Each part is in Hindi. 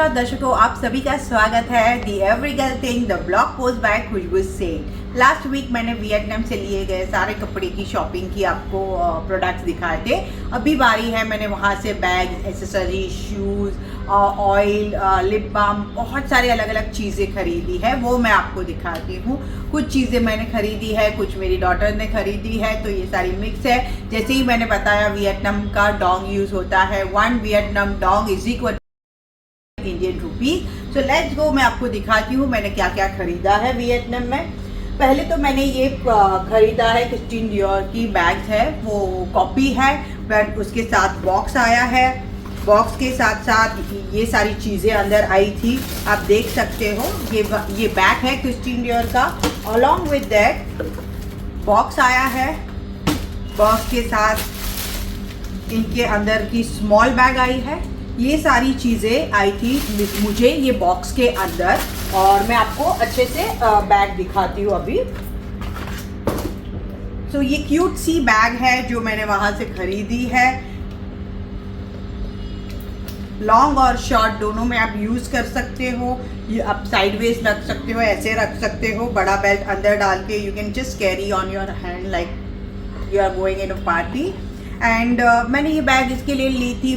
नमस्कार दर्शकों, आप सभी का स्वागत है the every girl thing the blog post by Khushbu Seth. Last week मैंने वियतनाम से लिए गए सारे कपड़े की शॉपिंग की, आपको प्रोडक्ट्स दिखाए थे। अभी बारी है, मैंने वहाँ से bag, accessory, shoes, oil, lip balm, बहुत सारी अलग अलग चीज़ें खरीदी है, वो मैं आपको दिखाती हूँ। कुछ चीज़ें मैंने खरीदी है, कुछ मेरी डॉटर ने खरीदी है, तो ये सारी मिक्स है। जैसे ही मैंने बताया, वियतनाम का डोंग यूज़ होता है, 1 Vietnam Dong is equal Indian rupees. So let's go, मैं आपको दिखाती हूँ मैंने क्या क्या खरीदा है वियतनाम में। पहले तो मैंने ये खरीदा है क्रिस्टीन डियोर की बैग्स है, वो कॉपी है, बट उसके साथ बॉक्स आया है। बॉक्स के साथ साथ ये सारी चीज़ें अंदर आई थी, आप देख सकते हो। ये बैग है क्रिस्टीन डियोर का। अलॉन्ग विद दैट बॉक्स आया है, बॉक्स के साथ इनके अंदर की स्मॉल बैग आई है। ये सारी चीज़ें आई थी मुझे ये बॉक्स के अंदर, और मैं आपको अच्छे से बैग दिखाती हूँ अभी। तो ये क्यूट सी बैग है जो मैंने वहाँ से खरीदी है। लॉन्ग और शॉर्ट दोनों में आप यूज़ कर सकते हो। ये आप साइडवेज रख सकते हो, ऐसे रख सकते हो, बड़ा बेल्ट अंदर डाल के you can just carry on your hand like you are going in a party. And मैंने ये बैग इसके लिए ली थी,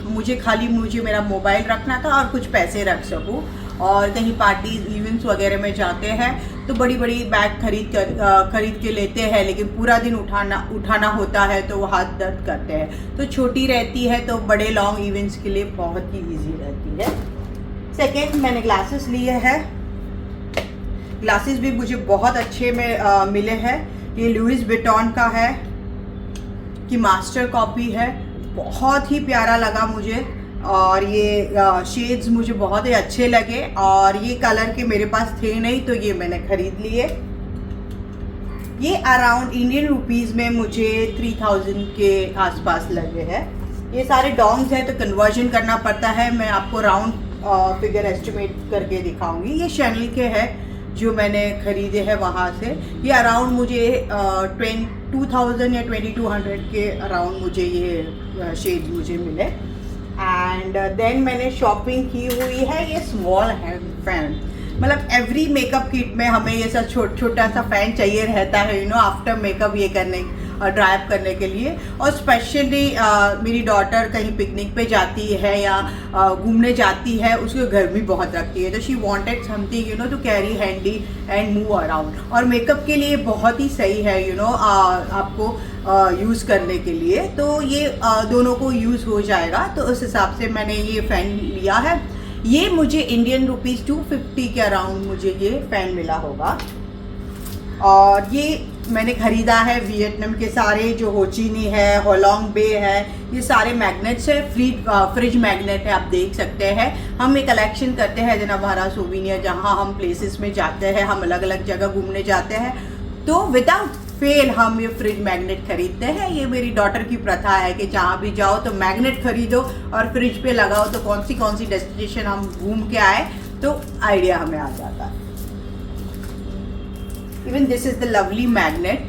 मुझे खाली मेरा मोबाइल रखना था और कुछ पैसे रख सकूँ। और कहीं पार्टीज इवेंट्स वगैरह में जाते हैं तो बड़ी बड़ी बैग खरीद के लेते हैं, लेकिन पूरा दिन उठाना होता है तो वो हाथ दर्द करते हैं। तो छोटी रहती है तो बड़े लॉन्ग इवेंट्स के लिए बहुत ही ईजी रहती है। सेकेंड, मैंने ग्लासेस लिए हैं। ग्लासेस भी मुझे बहुत अच्छे में मिले हैं। ये लुइस विटॉन का है कि मास्टर कॉपी है, बहुत ही प्यारा लगा मुझे। और ये शेड्स मुझे बहुत ही अच्छे लगे, और ये कलर के मेरे पास थे नहीं तो ये मैंने खरीद लिए। ये अराउंड इंडियन रुपीज़ में मुझे 3000 के आसपास लगे हैं। ये सारे डोंग्स हैं तो कन्वर्जन करना पड़ता है, मैं आपको राउंड फिगर एस्टिमेट करके दिखाऊंगी। ये शैनल के है जो मैंने खरीदे हैं वहाँ से। ये अराउंड मुझे 2000 या 2200 के अराउंड मुझे ये शेड मुझे मिले। एंड देन मैंने शॉपिंग की हुई है ये स्मॉल हैंड फैन। मतलब एवरी मेकअप किट में हमें ये सब छोटा सा फैन चाहिए रहता है, यू नो, आफ्टर मेकअप ये करने और ड्राई अप करने के लिए। और स्पेशली मेरी डॉटर कहीं पिकनिक पे जाती है या घूमने जाती है, उसको गर्मी बहुत लगती है, तो she wanted something you know to carry handy and move around. और मेकअप के लिए बहुत ही सही है, यू नो, आपको यूज़ करने के लिए। तो ये दोनों को यूज़ हो जाएगा, तो उस हिसाब से मैंने ये फ़ैन लिया है। ये मुझे इंडियन रुपीज़ 250 के अराउंड मुझे ये फ़ैन मिला होगा। और ये मैंने ख़रीदा है वियतनाम के सारे, जो होचीनी है, होलोंग बे है, ये सारे मैग्नेट्स है, फ्रिज मैग्नेट है, आप देख सकते हैं। हम एक कलेक्शन करते हैं जनवारा सोविनियर, जहाँ हम प्लेसेस में जाते हैं, हम अलग अलग जगह घूमने जाते हैं, तो विदाउट फेल हम ये फ्रिज मैग्नेट खरीदते हैं। ये मेरी डॉटर की प्रथा है कि जहाँ भी जाओ तो मैग्नेट खरीदो और फ्रिज पे लगाओ, तो कौन सी डेस्टिनेशन हम घूम के आए तो आइडिया हमें आ जाता है। Even this is the lovely magnet,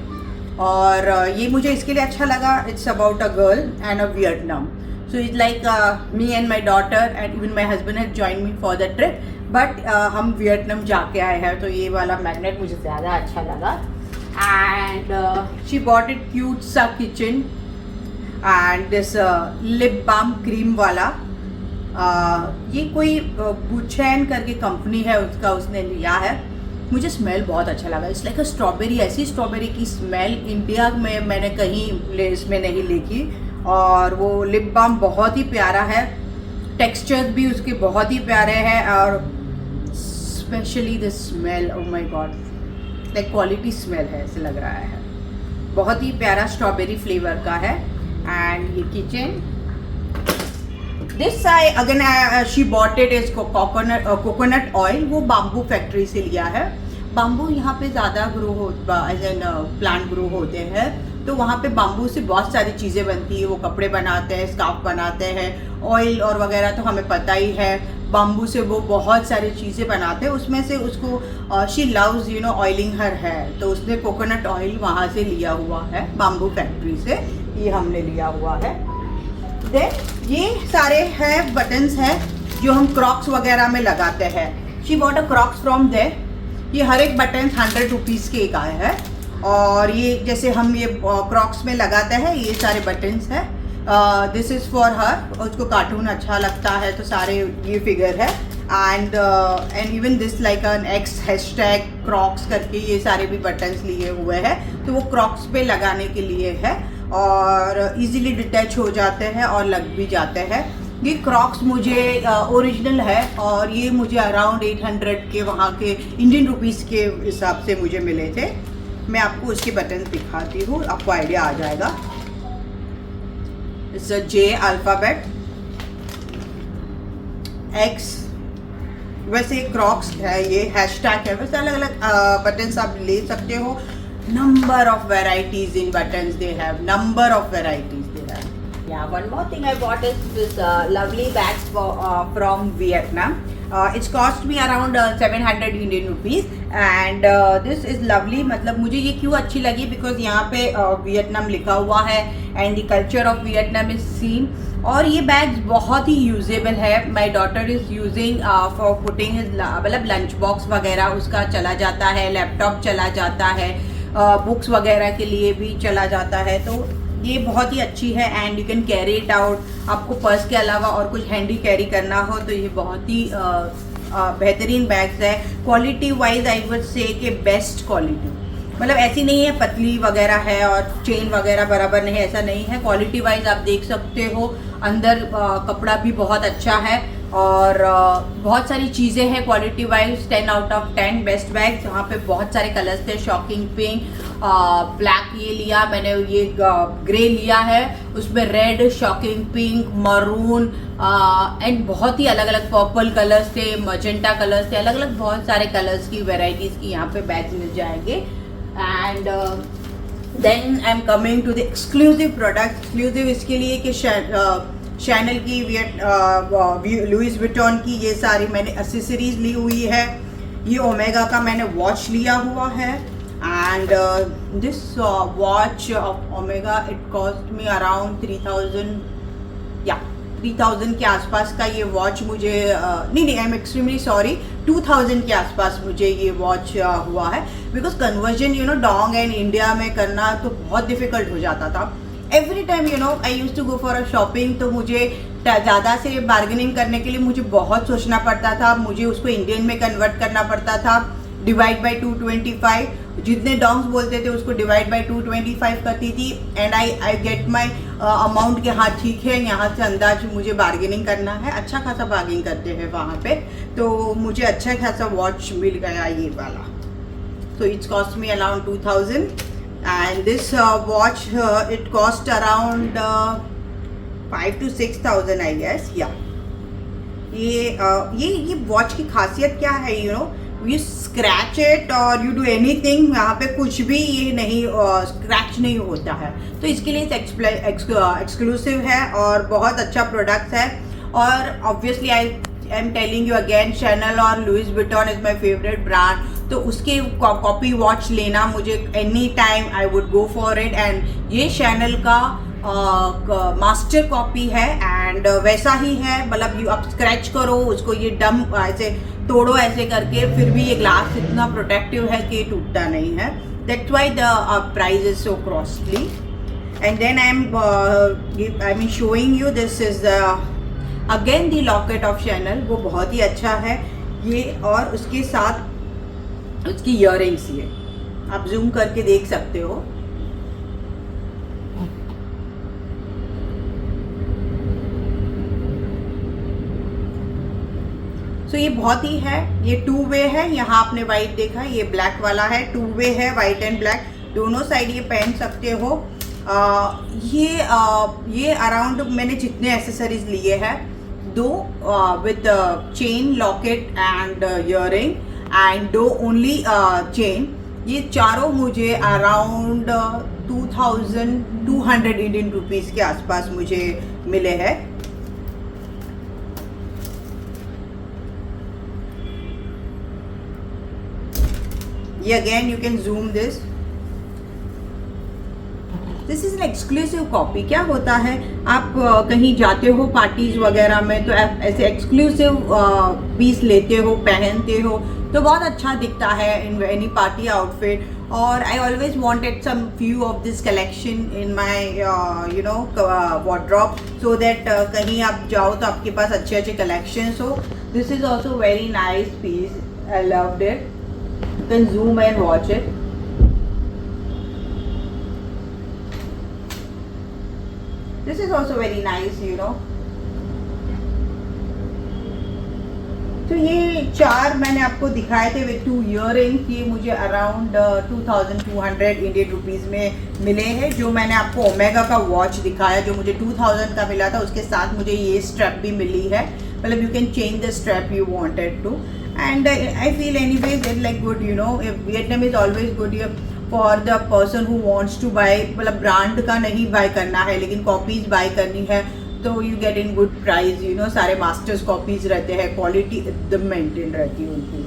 और ये मुझे इसके लिए अच्छा लगा, it's about a girl and a Vietnam. So it's like me and my daughter and even my husband has join me for the trip, but हम वियतनाम जाके आए हैं, तो ये वाला मैग्नेट मुझे ज़्यादा अच्छा लगा। And she bought it cute सा kitchen and this lip balm cream वाला। ये कोई बुचैन करके कंपनी है उसका, उसने लिया है। मुझे स्मेल बहुत अच्छा लगा। इट्स लाइक अ स्ट्रॉबेरी, ऐसी स्ट्रॉबेरी की स्मेल इंडिया में मैंने कहीं प्लेस में नहीं लिखी। और वो लिप बाम बहुत ही प्यारा है, टेक्सचर्स भी उसके बहुत ही प्यारे हैं, और specially the smell, oh my God, like quality smell है, ऐसे लग रहा है। बहुत ही प्यारा स्ट्रॉबेरी फ्लेवर का है। एंड ये kitchen, this I again she bought it is coconut oil, वो बाम्बू फैक्ट्री से लिया है। बाम्बू यहाँ पे ज़्यादा ग्रो होता, एज एन प्लांट ग्रो होते हैं, तो वहाँ पे बाम्बू से बहुत सारी चीज़ें बनती है। वो कपड़े बनाते हैं, स्कार्फ बनाते हैं, ऑयल और वगैरह तो हमें पता ही है। बाम्बू से वो बहुत सारी चीज़ें बनाते हैं, उसमें से उसको she loves you know oiling her है, तो उसने कोकोनट ऑयल वहाँ से लिया हुआ है, बाम्बू फैक्ट्री से ये हमने लिया हुआ है। देन ये सारे हैं बटन्स हैं जो हम क्रॉक्स वगैरह में लगाते हैं। She bought a Crocs from there. ये हर एक बटन 100 रुपीज़ के एक आए हैं, और ये जैसे हम ये क्रॉक्स में लगाते हैं, ये सारे बटन्स हैं। दिस इज़ फॉर हर, उसको कार्टून अच्छा लगता है तो सारे ये फिगर है। And even this like an x hashtag Crocs करके ये सारे भी बटन्स लिए हुए हैं, तो वो क्रॉक्स पे लगाने के लिए है और इजीली डिटैच हो जाते हैं और लग भी जाते हैं। ये क्रॉक्स मुझे ओरिजिनल है और ये मुझे अराउंड 800 के वहाँ के इंडियन रुपीज़ के हिसाब से मुझे मिले थे। मैं आपको उसके बटन दिखाती हूँ, आपको आइडिया आ जाएगा। It's a J alphabet, x, वैसे क्रॉक्स है, ये हैशटैग है, वैसे अलग अलग बटन्स आप ले सकते हो। Number of varieties in buttons they have, number of varieties they have. Yeah, one more thing I bought is this lovely bags from Vietnam. It's cost me around 700 Indian rupees and this is lovely. मतलब मुझे ये क्यों अच्छी लगी, बिकॉज यहाँ पे वियतनाम लिखा हुआ है and the culture of Vietnam is seen. और ये बैग्स बहुत ही यूजेबल है। My daughter is using for putting, मतलब लंच बॉक्स वगैरह उसका चला जाता है, लैपटॉप चला जाता है, बुक्स वगैरह के लिए भी चला जाता है, तो ये बहुत ही अच्छी है and you can carry it out. आपको पर्स के अलावा और कुछ हैंडी कैरी करना हो तो ये बहुत ही बेहतरीन बैग्स है। Quality wise I would say कि बेस्ट क्वालिटी, मतलब ऐसी नहीं है पतली वगैरह है और चेन वगैरह बराबर नहीं, ऐसा नहीं है। क्वालिटी वाइज आप देख सकते हो, अंदर कपड़ा भी बहुत अच्छा है और बहुत सारी चीज़ें हैं quality wise. 10 out of 10 best bags. यहाँ पे बहुत सारे कलर्स थे, शॉकिंग पिंक, ब्लैक ये लिया मैंने, ये ग्रे लिया है, उसमें red, shocking pink, maroon and बहुत ही अलग अलग पर्पल कलर्स थे, मजेंटा कलर्स थे, अलग अलग बहुत सारे कलर्स की वेराइटीज़ की यहाँ पे बैग्स मिल जाएंगे। And then I am coming to the exclusive product. Exclusive इसके लिए कि शैनल की, लुइस विटॉन की ये सारी मैंने एसेसरीज ली हुई है। ये ओमेगा का मैंने वॉच लिया हुआ है and this watch of omega it cost me around 3000 के आसपास का ये वॉच मुझे नहीं आई एम एक्सट्रीमली सॉरी, 2000 के आसपास मुझे ये वॉच हुआ है। Because conversion dong and India में करना तो बहुत डिफिकल्ट हो जाता था। Every time I use to go for a shopping, तो मुझे ज़्यादा से बार्गेनिंग करने के लिए मुझे बहुत सोचना पड़ता था, मुझे उसको इंडियन में कन्वर्ट करना पड़ता था। डिवाइड बाई 225, जितने डॉन्ग्स बोलते थे उसको डिवाइड बाई 225 करती थी and I get my amount के। हाँ ठीक है, यहाँ से अंदाज मुझे बार्गेनिंग करना है, अच्छा खासा बार्गेनिंग करते हैं वहाँ पे, तो मुझे अच्छा खासा वॉच मिल गया ये वाला। So it's cost me around 2000 and this watch it cost around 5 to 6,000 I guess. yeah, ये वॉच की खासियत क्या है, you scratch it और you do anything, यहाँ पे कुछ भी ये नहीं स्क्रैच नहीं होता है, तो इसके लिए एक्सक्लूसिव है और बहुत अच्छा प्रोडक्ट है। और obviously I am telling you again, Chanel और Louis Vuitton is my favourite brand, तो उसके कॉपी वॉच लेना मुझे any time I would go for it. And ये शैनल का मास्टर कॉपी है एंड वैसा ही है, मतलब आप स्क्रैच करो उसको, ये डम ऐसे तोड़ो ऐसे करके, फिर भी ये ग्लास इतना प्रोटेक्टिव है कि टूटता नहीं है। That's why the price is so costly. And then I am showing you, this is again the locket of Chanel, वो बहुत ही अच्छा है ये, और उसके साथ उसकी इयररिंग्स, ये आप जूम करके देख सकते हो। सो ये बहुत ही है, ये 2 वे है। यहाँ आपने वाइट देखा, ये ब्लैक वाला है, 2 वे है, वाइट एंड ब्लैक दोनों साइड ये पहन सकते हो। ये अराउंड मैंने जितने एसेसरीज लिए हैं, 2 with chain, locket and earring and 2 only chain, ये चारों मुझे अराउंड 2200 इंडियन रुपीज़ के आसपास मुझे मिले हैं। ये again you can zoom this, this is an exclusive copy. क्या होता है, आप कहीं जाते हो पार्टीज वगैरह में तो आप ऐसे एक्सक्लूसिव पीस लेते हो, पहनते हो तो बहुत अच्छा दिखता है इन एनी पार्टी आउटफिट। और I always wanted some few of this collection in my wardrobe, so that कहीं आप जाओ तो आपके पास अच्छे अच्छे कलेक्शंस हो। This is also very nice piece, I loved it. You can zoom and watch it. This is also very nice, you know. तो ये 4 मैंने आपको दिखाए थे विद 2 ईयररिंग्स। ये मुझे अराउंड 2200 इंडियन रुपीज़ में मिले हैं। जो मैंने आपको ओमेगा का वॉच दिखाया जो मुझे 2000 का मिला था, उसके साथ मुझे ये स्ट्रैप भी मिली है। मतलब you can change the strap you wanted to, and I feel anyways it like good, you know, Vietnam is always good for the person who wants to buy. मतलब ब्रांड का नहीं बाय करना है लेकिन कॉपीज बाय करनी है तो you get in good price, you know. सारे मास्टर्स कॉपीज रहते हैं, क्वालिटी एकदम मेंटेन रहती है उनकी।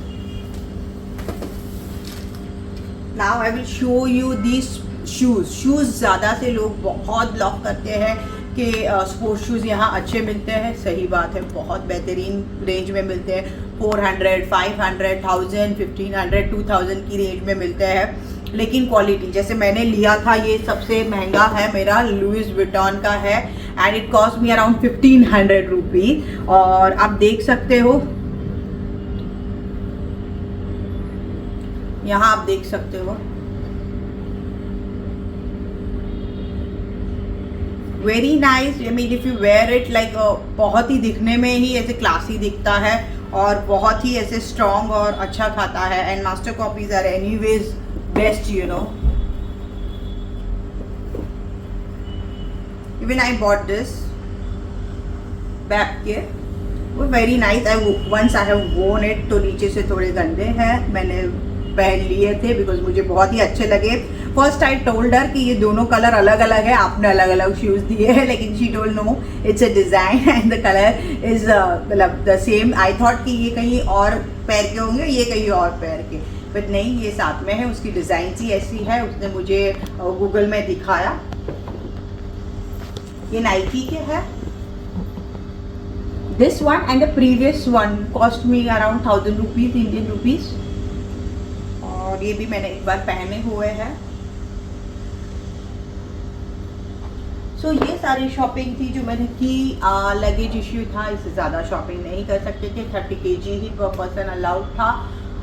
Now I will show you this shoes ज़्यादा से लोग बहुत ब्लॉक करते हैं कि स्पोर्ट्स शूज़ यहाँ अच्छे मिलते हैं। सही बात है, बहुत बेहतरीन रेंज में मिलते हैं। 400, 500, 1000, 1500, 2000 की रेंज में मिलते हैं। लेकिन क्वालिटी, जैसे मैंने लिया था, ये सबसे महंगा है मेरा, लुइस विटॉन का है and it cost me around 1500 rupees. और आप देख सकते हो यहाँ, आप देख सकते हो very nice. I mean if you wear it like, बहुत ही दिखने में ही ऐसे क्लासी दिखता है और बहुत ही ऐसे स्ट्रॉन्ग और अच्छा खाता है। And master copies are anyways best, you know. Even I bought this bag के, वो very nice. once I have worn it, तो नीचे से थोड़े गंदे हैं, मैंने पहन लिए थे बिकॉज मुझे बहुत ही अच्छे लगे। फर्स्ट आई टोल्ड हर कि ये दोनों कलर अलग अलग है, आपने अलग अलग शूज़ दिए हैं, लेकिन she told no it's a design and the colour is मतलब द सेम। आई थॉट कि ये कहीं और पैर के होंगे, ये कहीं और पैर के, बट नहीं, ये साथ में है। उसकी डिज़ाइन सी ऐसी है, उसने मुझे गूगल में दिखाया। ये नाइकी के है, this one and the previous one cost me around 1000 rupees Indian rupees. और ये भी मैंने एक बार पहने हुए हैं। सो ये सारी शॉपिंग थी जो मैंने की। लगेज इश्यू था, इससे ज़्यादा शॉपिंग नहीं कर सकते थे। 30 kg ही पर पर्सन अलाउड था।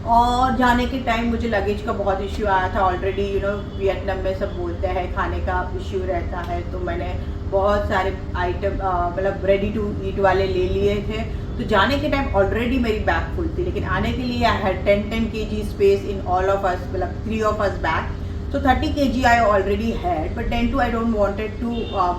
और जाने के टाइम मुझे लगेज का बहुत इश्यू आया था ऑलरेडी, यू नो, वियतनाम में सब बोलते हैं खाने का इश्यू रहता है, तो मैंने बहुत सारे आइटम मतलब रेडी टू ईट वाले ले लिए थे। तो जाने के टाइम ऑलरेडी मेरी बैग फुल थी, लेकिन आने के लिए I had 10 kg space in all of us, मतलब 3 of us बैग। तो 30 kg I already had, but 10 I don't wanted to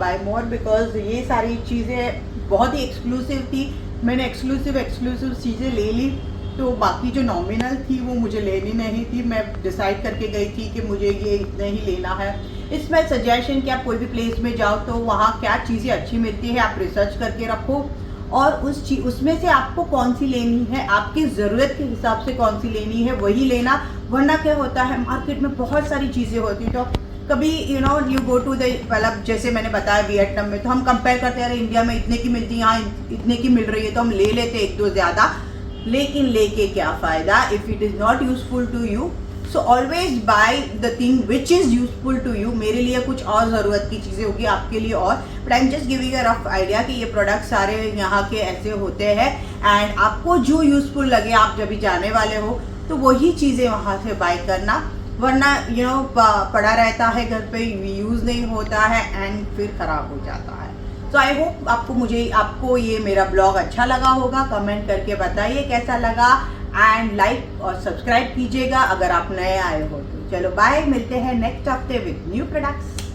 buy more because ये सारी चीज़ें बहुत ही एक्सक्लूसिव थी। मैंने एक्सक्लूसिव चीज़ें ले ली, तो बाकी जो नॉमिनल थी वो मुझे लेनी नहीं थी। मैं डिसाइड करके गई थी कि मुझे ये इतना ही लेना है। इसमें सजेशन कि आप कोई भी प्लेस में जाओ तो वहाँ क्या चीज़ें अच्छी मिलती है, आप रिसर्च करके रखो और उसमें से आपको कौन सी लेनी है, आपकी ज़रूरत के हिसाब से कौन सी लेनी है वही लेना। वरना क्या होता है, मार्केट में बहुत सारी चीज़ें होती हैं, तो कभी you know you go to the, मतलब जैसे मैंने बताया वियतनाम में तो हम कंपेयर करते हैं, इंडिया में इतने की मिलती है, यहाँ इतने की मिल रही है, तो हम ले लेते 1-2 ज़्यादा, लेकिन लेके क्या फ़ायदा if it is not useful to you. So always buy the thing which is useful to you. मेरे लिए कुछ और ज़रूरत की चीज़ें होगी, आपके लिए और, but I am just giving a rough idea कि ये प्रोडक्ट सारे यहाँ के ऐसे होते हैं एंड आपको जो यूजफुल लगे, आप जब भी जाने वाले हो तो वही चीज़ें वहाँ से बाय करना, वरना यू नो पड़ा रहता है घर पे, यूज़ नहीं होता है एंड फिर ख़राब हो जाता है। सो आई होप आपको ये मेरा ब्लॉग अच्छा लगा होगा। कमेंट करके बताइए कैसा लगा एंड लाइक और सब्सक्राइब कीजिएगा अगर आप नए आए हो तो। चलो बाय, मिलते हैं नेक्स्ट हफ्ते विद न्यू प्रोडक्ट्स।